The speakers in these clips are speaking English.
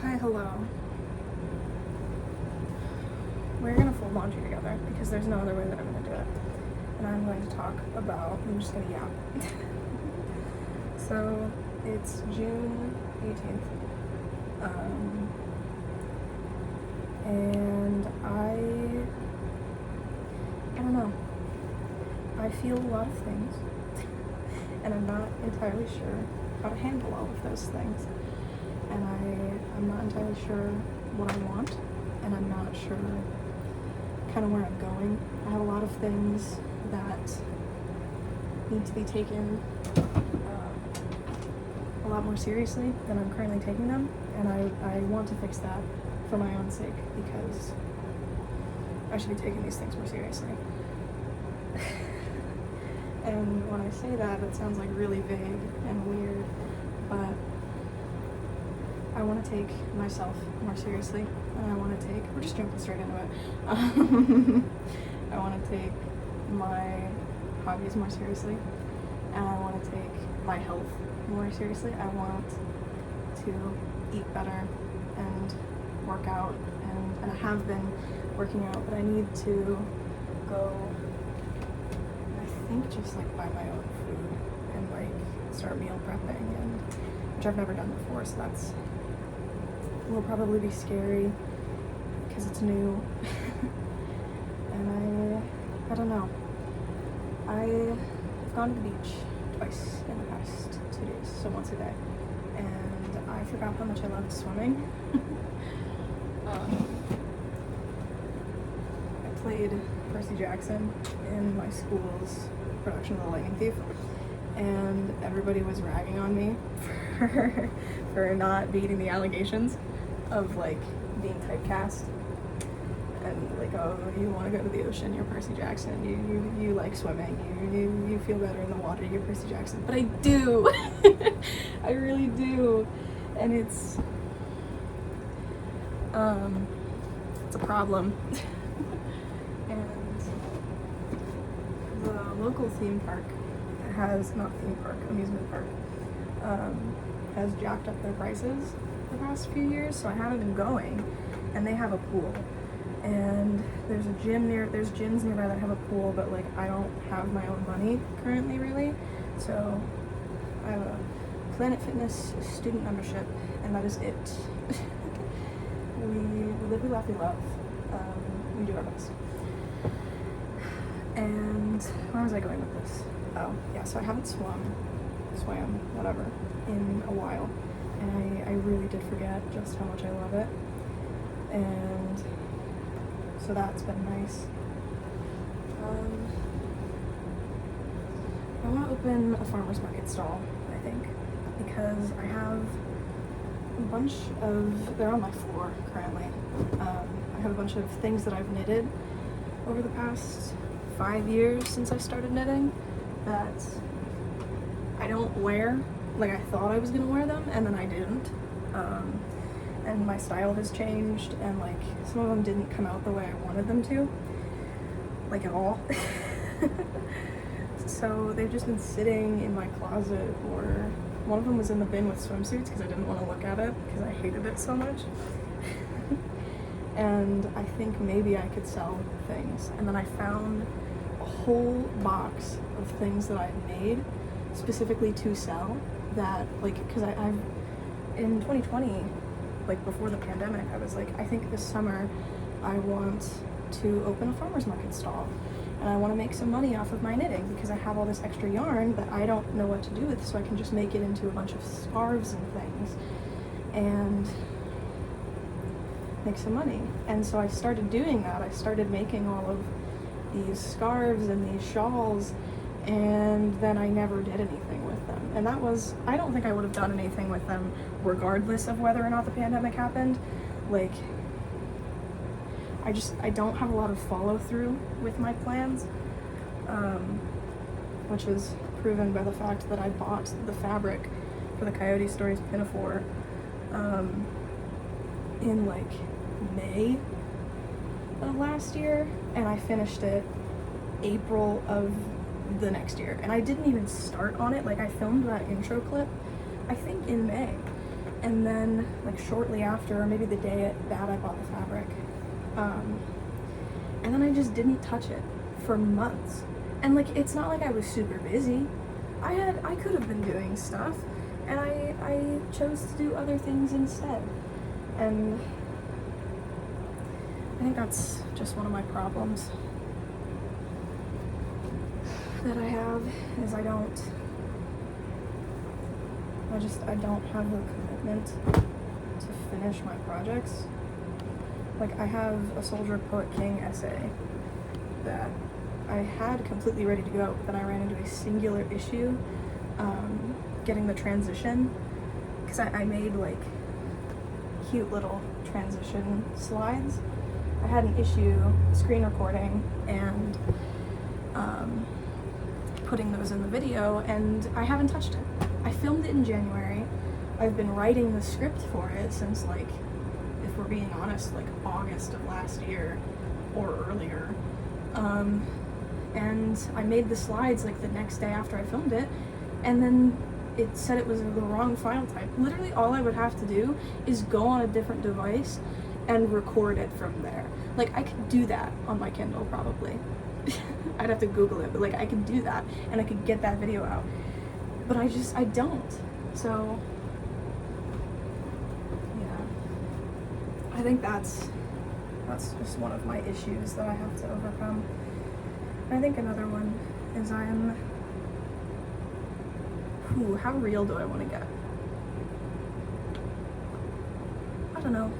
Hi, hello. We're gonna fold laundry together because there's no other way that I'm gonna do it. And I'm going to talk about, I'm just gonna yap. So, it's June 18th. And I don't know. I feel a lot of things. And I'm not entirely sure how to handle all of those things. And I'm not entirely sure what I want, and I'm not sure kind of where I'm going. I have a lot of things that need to be taken a lot more seriously than I'm currently taking them, and I want to fix that for my own sake, because I should be taking these things more seriously. And when I say that, it sounds like really vague and weird, but I want to take myself more seriously, and I want to take, we're just jumping straight into it. I want to take my hobbies more seriously, and I want to take my health more seriously. I want to eat better and work out, and I have been working out, but I need to go, I think, just like buy my own food and like start meal prepping, and which I've never done before, so that's will probably be scary because it's new. And I don't know. I've gone to the beach twice in the past 2 days, so once a day, and I forgot how much I loved swimming. I played Percy Jackson in my school's production of The Lightning Thief, and everybody was ragging on me for not beating the allegations of like being typecast, and like, oh, you want to go to the ocean, you're Percy Jackson, you like swimming, you feel better in the water, you're Percy Jackson. But I do. I really do, and it's a problem. And the local theme park amusement park has jacked up their prices the past few years, so I haven't been going. And they have a pool, and there's gyms nearby that have a pool, but like I don't have my own money currently, really, so I have a Planet Fitness student membership, and that is it. We live, we laugh, we love. We do our best. And where was I going with this? Oh yeah, so I haven't swam, whatever, in a while, and I really did forget just how much I love it, and so that's been nice. I want to open a farmer's market stall, I think, because I have a bunch of, they're on my floor currently, I have a bunch of things that I've knitted over the past 5 years since I started knitting that I don't wear. Like, I thought I was gonna wear them, and then I didn't. And my style has changed, and like some of them didn't come out the way I wanted them to, like at all. So they've just been sitting in my closet, or one of them was in the bin with swimsuits because I didn't want to look at it because I hated it so much. And I think maybe I could sell things, and then I found a whole box of things that I've made specifically to sell, that like, because I've in 2020, like before the pandemic, I was like, I think this summer I want to open a farmer's market stall, and I want to make some money off of my knitting because I have all this extra yarn that I don't know what to do with, so I can just make it into a bunch of scarves and things and make some money. And so I started doing that. I started making all of these scarves and these shawls, and then I never did anything with them. And that was, I don't think I would have done anything with them regardless of whether or not the pandemic happened. Like, I don't have a lot of follow through with my plans, which is proven by the fact that I bought the fabric for the Coyote Stories pinafore in like May of last year, and I finished it April of the next year, and I didn't even start on it. Like, I filmed that intro clip I think in May, And then, like, shortly after, or maybe the day that I bought the fabric, and then I just didn't touch it for months. And, like, it's not like I was super busy. I could have been doing stuff, and I chose to do other things instead. And I think that's just one of my problems that I have, is I don't have the commitment to finish my projects. Like, I have a Soldier Poet King essay that I had completely ready to go, but then I ran into a singular issue getting the transition, because I made like cute little transition slides. I had an issue screen recording and putting those in the video, and I haven't touched it. I filmed it in January. I've been writing the script for it since, like, if we're being honest, like August of last year or earlier. And I made the slides like the next day after I filmed it, and then it said it was the wrong file type. Literally all I would have to do is go on a different device and record it from there. Like, I could do that on my Kindle probably. I'd have to Google it, but like, I could do that and I could get that video out. But I don't. So yeah, I think that's just one of my issues that I have to overcome. I think another one is how real do I want to get? I don't know.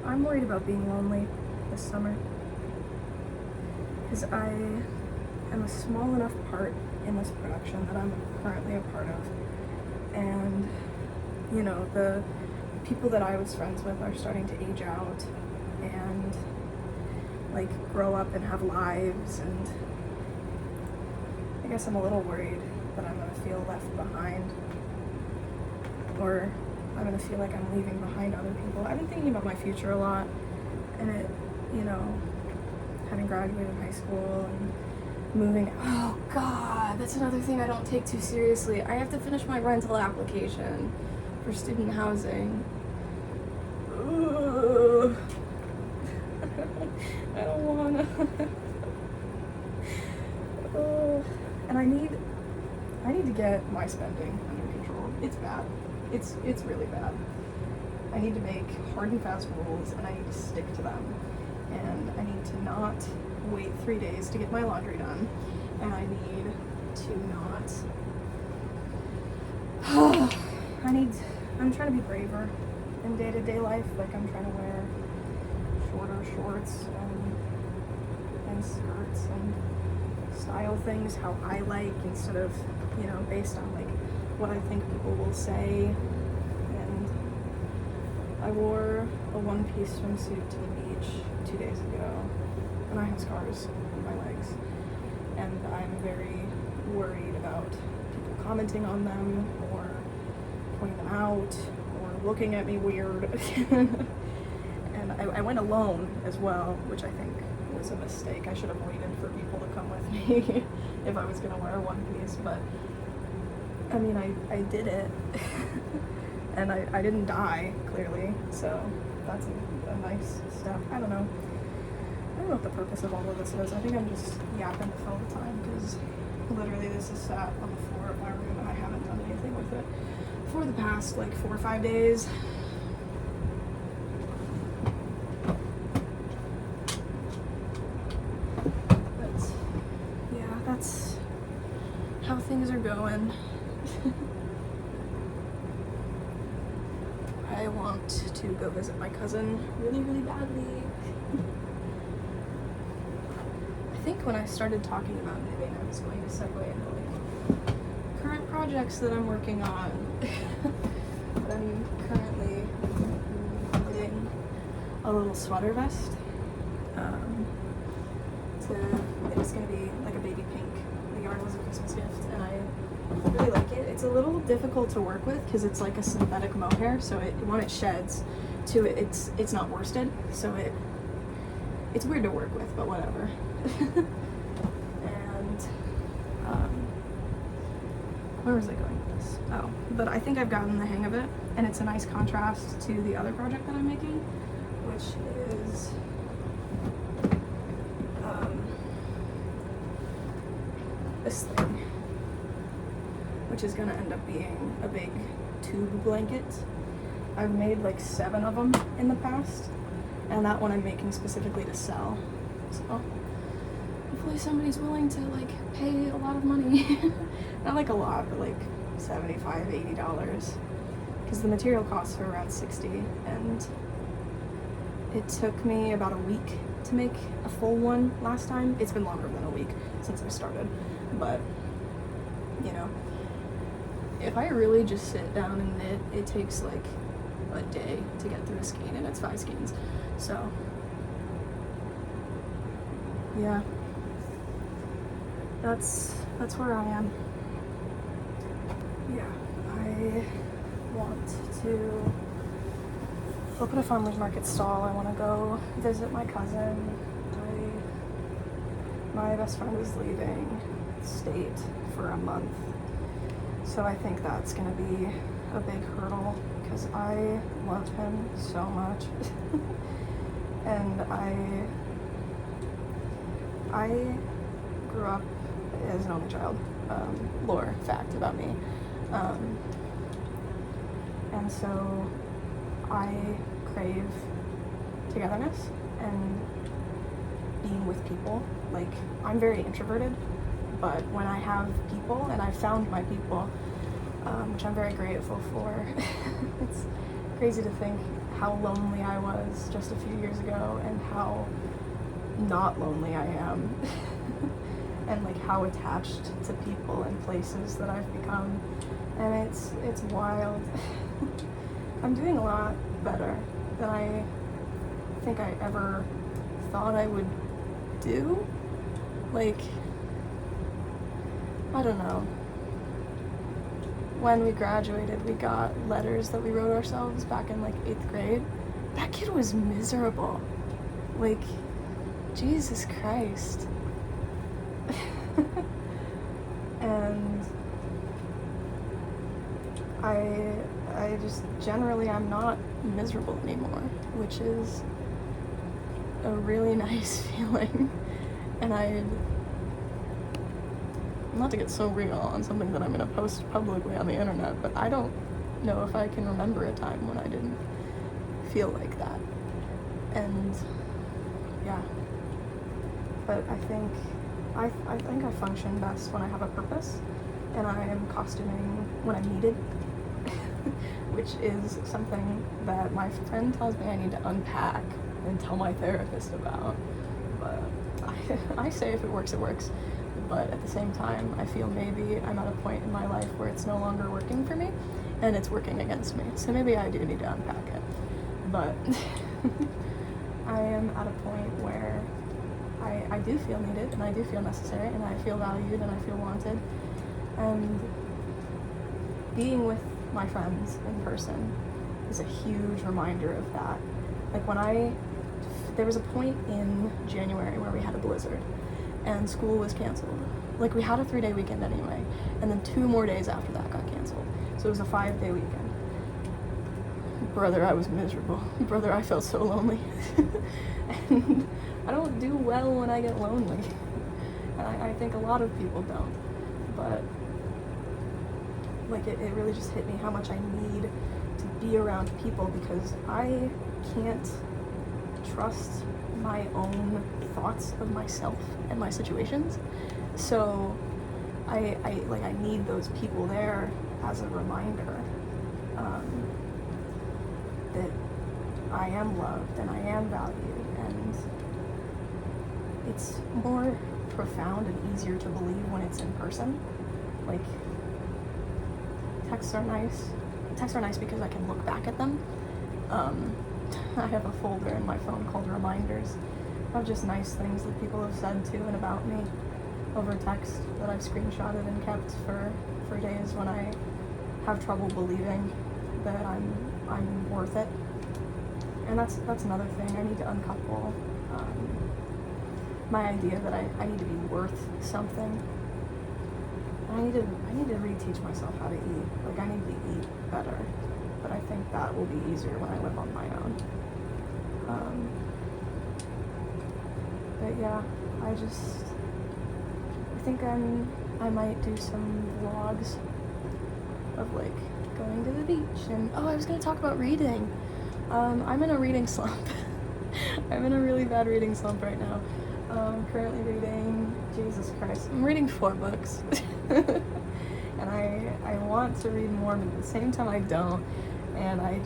I'm worried about being lonely this summer, because I am a small enough part in this production that I'm currently a part of. And, you know, the people that I was friends with are starting to age out and, like, grow up and have lives, and I guess I'm a little worried that I'm gonna feel left behind, or I'm gonna feel like I'm leaving behind other people. I've been thinking about my future a lot, and it, you know, having graduated high school and moving. Oh God, that's another thing I don't take too seriously. I have to finish my rental application for student housing. Ugh. I don't wanna. And I need to get my spending under control. It's bad. It's really bad. I need to make hard and fast rules, and I need to stick to them. And I need to not wait 3 days to get my laundry done. And I need to not. I'm trying to be braver in day-to-day life. Like, I'm trying to wear shorter shorts and skirts and style things how I like, instead of, you know, based on like what I think people will say. And I wore a one-piece swimsuit to the beach 2 days ago, and I have scars on my legs, and I'm very worried about people commenting on them or pointing them out or looking at me weird. And I went alone as well, which I think was a mistake. I should have waited for people to come with me if I was gonna wear a one piece, but I mean, I did it. And I didn't die, clearly, so that's a nice step. I don't know what the purpose of all of this is. I think I'm just yapping to fill the time, because literally this is sat on the floor of my room and I haven't done anything with it for the past like 4 or 5 days. But yeah, that's how things are going. I want to go visit my cousin really, really badly. I think when I started talking about knitting, I was going to segue into like current projects that I'm working on. But I'm currently knitting a little sweater vest. It's going to be like a baby pink. The yarn was a Christmas gift, and I really like it. It's a little difficult to work with because it's like a synthetic mohair, so when it sheds to it, it's not worsted, so it's weird to work with, but whatever. And where was I going with this? Oh, but I think I've gotten the hang of it, and it's a nice contrast to the other project that I'm making, which is this thing, which is gonna end up being a big tube blanket. I've made like 7 of them in the past, and that one I'm making specifically to sell. So hopefully somebody's willing to like pay a lot of money. Not like a lot, but like $75, $80, because the material costs are around $60, and it took me about a week to make a full one last time. It's been longer than a week since I started, but you know, if I really just sit down and knit, it takes like a day to get through a skein, and it's 5 skeins. So yeah, that's where I am. Yeah, I want to open a farmer's market stall. I want to go visit my cousin. My best friend is leaving state for a month, so I think that's gonna be a big hurdle because I love him so much. And I grew up as an only child. Lore fact about me. And so I crave togetherness and being with people. Like, I'm very introverted, but when I have people, and I've found my people, which I'm very grateful for. It's crazy to think how lonely I was just a few years ago and how not lonely I am. And like how attached to people and places that I've become, and it's wild. I'm doing a lot better than I think I ever thought I would do. Like, I don't know. When we graduated, we got letters that we wrote ourselves back in like 8th grade. That kid was miserable. Like, Jesus Christ. And I just generally, I'm not miserable anymore, which is a really nice feeling. And not to get so real on something that I'm gonna post publicly on the internet, but I don't know if I can remember a time when I didn't feel like that. And yeah, but I think I function best when I have a purpose, and I am costuming when I'm needed, which is something that my friend tells me I need to unpack and tell my therapist about. But I say if it works, it works. But at the same time, I feel maybe I'm at a point in my life where it's no longer working for me, and it's working against me. So maybe I do need to unpack it. But I am at a point where I do feel needed, and I do feel necessary, and I feel valued, and I feel wanted. And being with my friends in person is a huge reminder of that. Like there was a point in January where we had a blizzard, and school was canceled. Like, we had a 3-day weekend anyway, and then 2 more days after that got canceled. So it was a 5-day weekend. Brother, I was miserable. Brother, I felt so lonely. And I don't do well when I get lonely. And I think a lot of people don't. But like, it really just hit me how much I need to be around people, because I can't trust my own thoughts of myself and my situations. So I need those people there as a reminder that I am loved and I am valued, and it's more profound and easier to believe when it's in person. Like, texts are nice. Texts are nice because I can look back at them. I have a folder in my phone called Reminders of just nice things that people have said to and about me over text that I've screenshotted and kept for days when I have trouble believing that I'm worth it. And that's another thing. I need to uncouple my idea that I need to be worth something I need to reteach myself how to eat. Like, I need to eat better. But I think that will be easier when I live on my own. But yeah, I think I might do some vlogs of like going to the beach and, oh, I was gonna talk about reading. I'm in a reading slump. I'm in a really bad reading slump right now. I'm currently reading, Jesus Christ, I'm reading 4 books. And I want to read more, but at the same time I don't. And I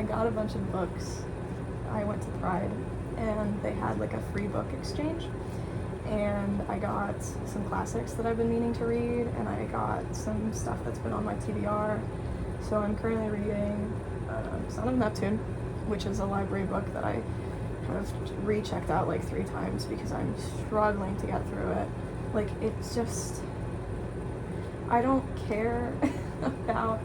got a bunch of books. I went to Pride and they had like a free book exchange. And I got some classics that I've been meaning to read, and I got some stuff that's been on my TBR. So I'm currently reading Son of Neptune, which is a library book that I have rechecked out like 3 times because I'm struggling to get through it. Like, it's just, I don't care about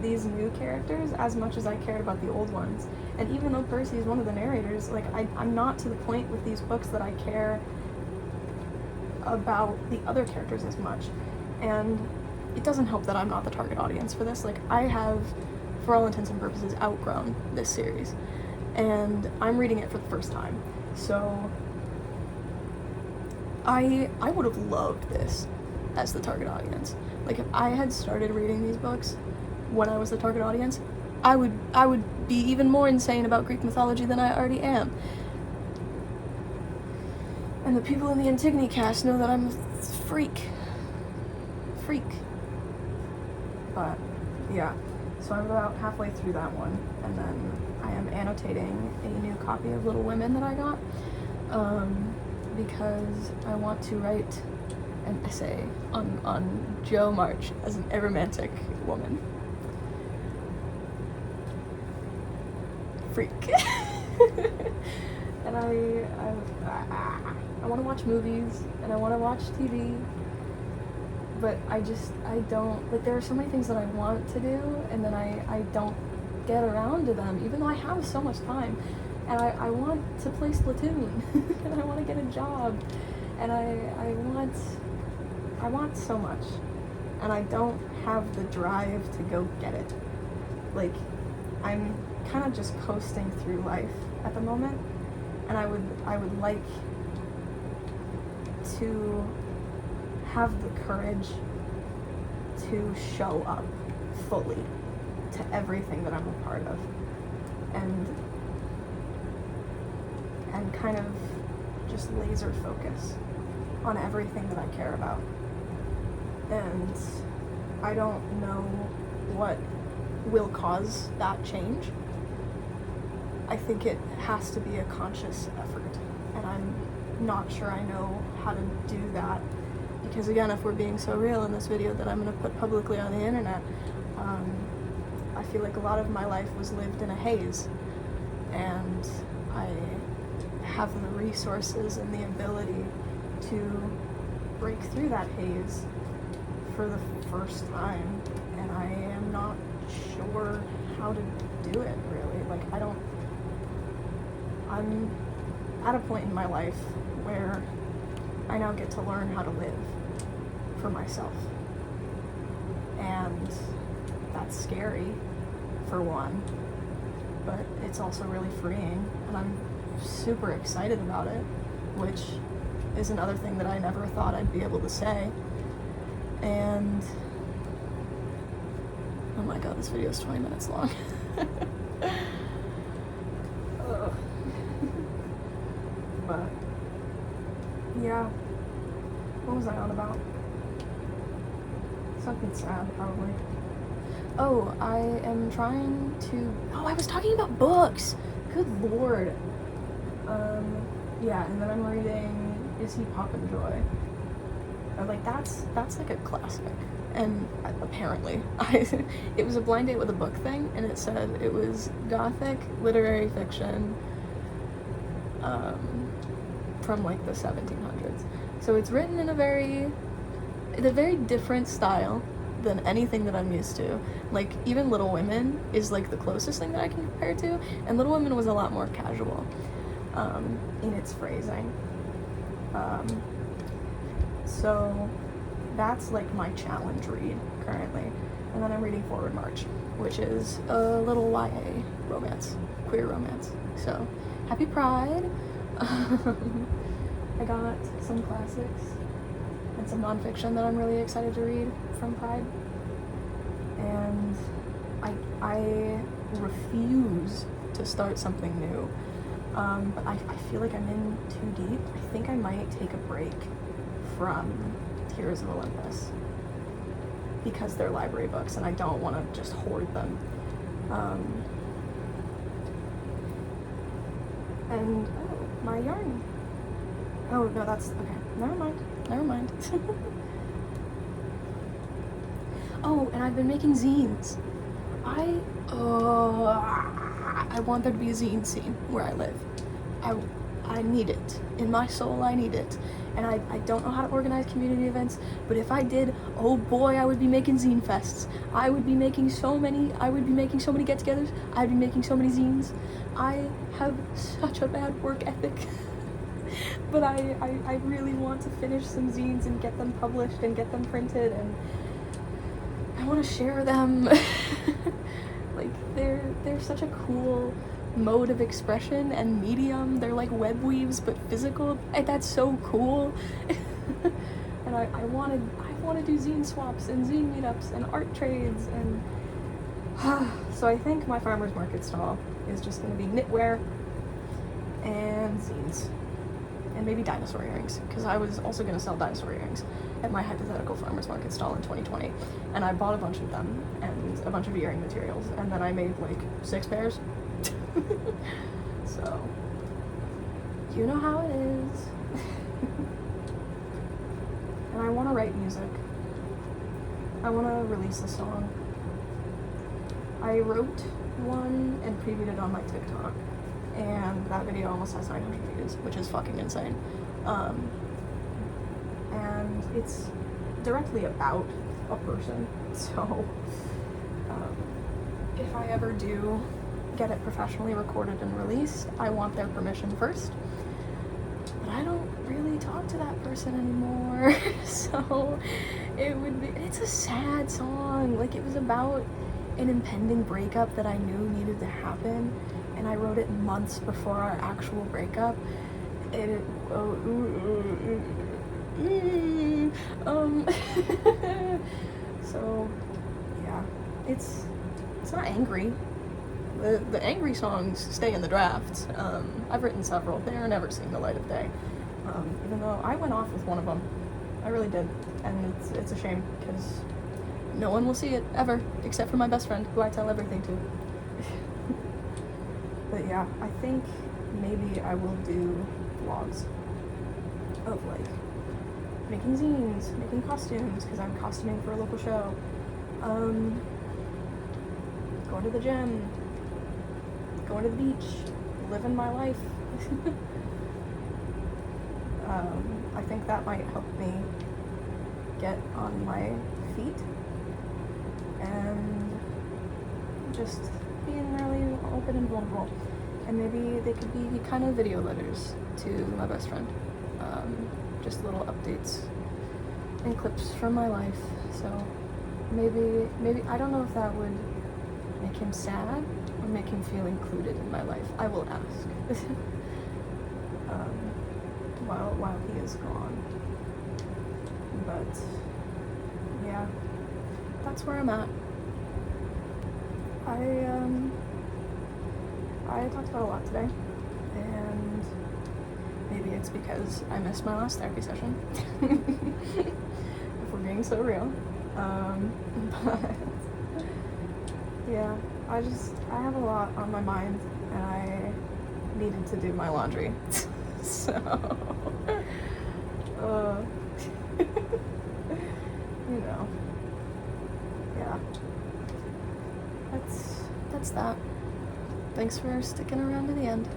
these new characters as much as I cared about the old ones. And even though Percy is one of the narrators, like, I'm not to the point with these books that I care about the other characters as much. And it doesn't help that I'm not the target audience for this. Like, I have, for all intents and purposes, outgrown this series. And I'm reading it for the first time. So I would have loved this as the target audience. Like, if I had started reading these books when I was the target audience, I would be even more insane about Greek mythology than I already am. And the people in the Antigone cast know that I'm a freak. But, yeah. So I'm about halfway through that one, and then I am annotating a new copy of Little Women that I got, because I want to write an essay on Jo March as an aromantic woman. Freak. And I want to watch movies, and I want to watch TV, but I don't, like, there are so many things that I want to do, and then I don't get around to them, even though I have so much time. And I want to play Splatoon, and I want to get a job, and I want so much, and I don't have the drive to go get it. Like, I'm kind of just coasting through life at the moment, and I would like to have the courage to show up fully to everything that I'm a part of, and kind of just laser focus on everything that I care about. And I don't know what will cause that change. I think it has to be a conscious effort, and I'm not sure I know how to do that, because again, if we're being so real in this video that I'm going to put publicly on the internet, I feel like a lot of my life was lived in a haze, and I have the resources and the ability to break through that haze for the first time, and I am not sure how to do it, really. Like, I'm at a point in my life where I now get to learn how to live for myself. And that's scary, for one, but it's also really freeing, and I'm super excited about it, which is another thing that I never thought I'd be able to say. And oh my god, this video is 20 minutes long. Ugh. But yeah, what was I on about? Something sad, probably. Oh, I am trying to, I was talking about books. Good lord. Yeah, and then I'm reading Is He Poppinjoy? Like, that's like a classic. And apparently, it was a blind date with a book thing, and it said it was gothic literary fiction from like the 1700s. So it's written in a very different style than anything that I'm used to. Like, even Little Women is like the closest thing that I can compare to, and Little Women was a lot more casual in its phrasing. So that's like my challenge read currently. And then I'm reading Forward March, which is a little YA romance, queer romance. So, happy Pride. I got some classics and some nonfiction that I'm really excited to read from Pride. And I refuse to start something new. But I feel like I'm in too deep. I think I might take a break from Heroes of Olympus because they're library books and I don't want to just hoard them. And, oh, my yarn. Oh, no, that's, okay, never mind. Oh, and I've been making zines. I want there to be a zine scene where I live. I need it. In my soul, I need it. And I don't know how to organize community events, but if I did, oh boy, I would be making zine fests. I would be making so many get-togethers. I'd be making so many zines. I have such a bad work ethic. But I really want to finish some zines and get them published and get them printed, and I want to share them. Like, they're such a cool mode of expression and medium. They're like web weaves but physical, and that's so cool. And I want to do zine swaps and zine meetups and art trades, and so I think my farmer's market stall is just going to be knitwear and zines and maybe dinosaur earrings, because I was also going to sell dinosaur earrings at my hypothetical farmer's market stall in 2020, and I bought a bunch of them and a bunch of earring materials, and then I made like 6 pairs. So, you know how it is. And I want to write music. I want to release a song. I wrote one and previewed it on my TikTok, and that video almost has 900 views, which is fucking insane. And it's directly about a person, so if I ever do get it professionally recorded and released, I want their permission first. But I don't really talk to that person anymore, so it's a sad song. Like, it was about an impending breakup that I knew needed to happen, and I wrote it months before our actual breakup. And so yeah, it's not angry. The angry songs stay in the drafts. I've written several. They are never seeing the light of day. Even though I went off with one of them. I really did. And it's a shame, because no one will see it, ever, except for my best friend, who I tell everything to. But yeah, I think maybe I will do vlogs of, like, making zines, making costumes, because I'm costuming for a local show. Going to the gym. Going to the beach, living my life. I think that might help me get on my feet and just being really open and vulnerable. And maybe they could be kind of video letters to my best friend. Just little updates and clips from my life. So maybe I don't know if that would make him sad or make him feel included in my life. I will ask. While he is gone. But yeah, that's where I'm at. I talked about a lot today, and maybe it's because I missed my last therapy session. If we're being so real. But yeah, I have a lot on my mind, and I needed to do my laundry. So, you know, yeah, that's that. Thanks for sticking around to the end.